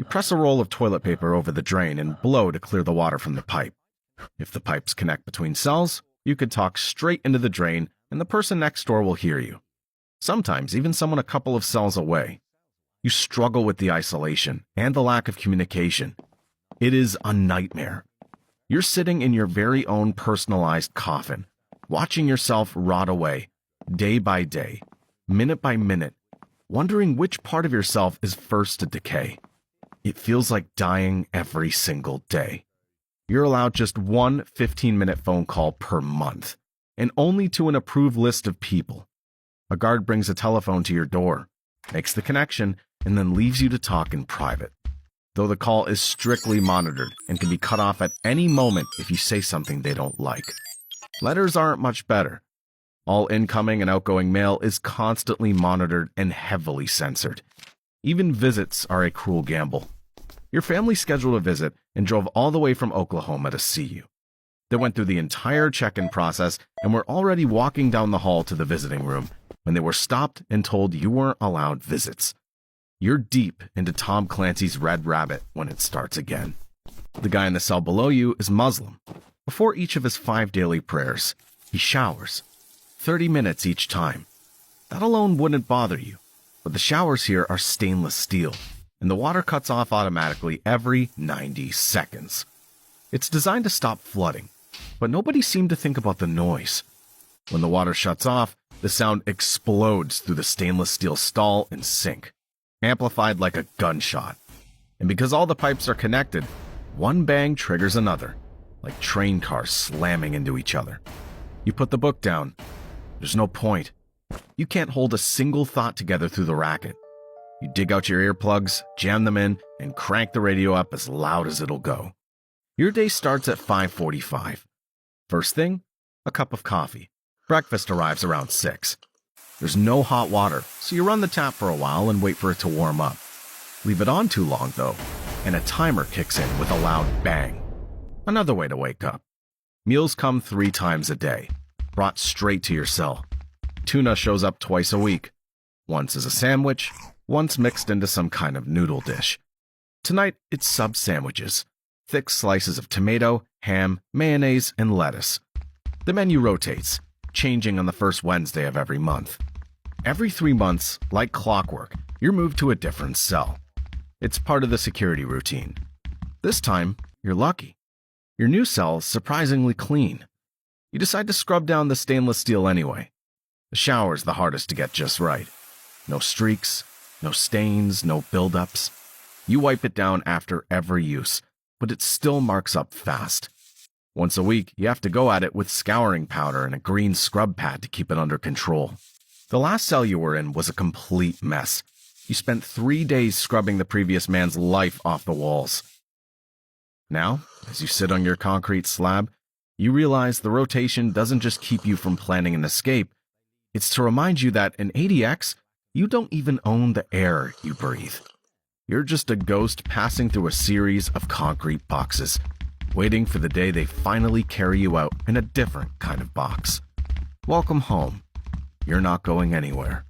You press a roll of toilet paper over the drain and blow to clear the water from the pipe. If the pipes connect between cells, you could talk straight into the drain and the person next door will hear you. Sometimes even someone a couple of cells away. You struggle with the isolation and the lack of communication. It is a nightmare. You're sitting in your very own personalized coffin, watching yourself rot away, day by day, minute by minute, wondering which part of yourself is first to decay. It feels like dying every single day. You're allowed just one 15-minute phone call per month, and only to an approved list of people. A guard brings a telephone to your door, makes the connection, and then leaves you to talk in private. Though the call is strictly monitored and can be cut off at any moment if you say something they don't like. Letters aren't much better. All incoming and outgoing mail is constantly monitored and heavily censored. Even visits are a cruel gamble. Your family scheduled a visit and drove all the way from Oklahoma to see you. They went through the entire check-in process and were already walking down the hall to the visiting room when they were stopped and told you weren't allowed visits. You're deep into Tom Clancy's Red Rabbit when it starts again. The guy in the cell below you is Muslim. Before each of his 5 daily prayers, he showers. 30 minutes each time. That alone wouldn't bother you, but the showers here are stainless steel, and the water cuts off automatically every 90 seconds. It's designed to stop flooding, but nobody seemed to think about the noise. When the water shuts off, the sound explodes through the stainless steel stall and sink, amplified like a gunshot. And because all the pipes are connected, one bang triggers another, like train cars slamming into each other. You put the book down. There's no point. You can't hold a single thought together through the racket. You dig out your earplugs, jam them in, and crank the radio up as loud as it'll go. Your day starts at 5:45. First thing, a cup of coffee. Breakfast arrives around 6. There's no hot water, so you run the tap for a while and wait for it to warm up. Leave it on too long, though, and a timer kicks in with a loud bang. Another way to wake up. Meals come 3 times a day, brought straight to your cell. Tuna shows up twice a week. Once as a sandwich, once mixed into some kind of noodle dish. Tonight, it's sub sandwiches. Thick slices of tomato, ham, mayonnaise, and lettuce. The menu rotates, changing on the first Wednesday of every month. Every 3 months, like clockwork, you're moved to a different cell. It's part of the security routine. This time, you're lucky. Your new cell is surprisingly clean. You decide to scrub down the stainless steel anyway. The shower's the hardest to get just right. No streaks, no stains, no buildups. You wipe it down after every use, but it still marks up fast. Once a week, you have to go at it with scouring powder and a green scrub pad to keep it under control. The last cell you were in was a complete mess. You spent 3 days scrubbing the previous man's life off the walls. Now, as you sit on your concrete slab, you realize the rotation doesn't just keep you from planning an escape. It's to remind you that in ADX, you don't even own the air you breathe. You're just a ghost passing through a series of concrete boxes, waiting for the day they finally carry you out in a different kind of box. Welcome home. You're not going anywhere.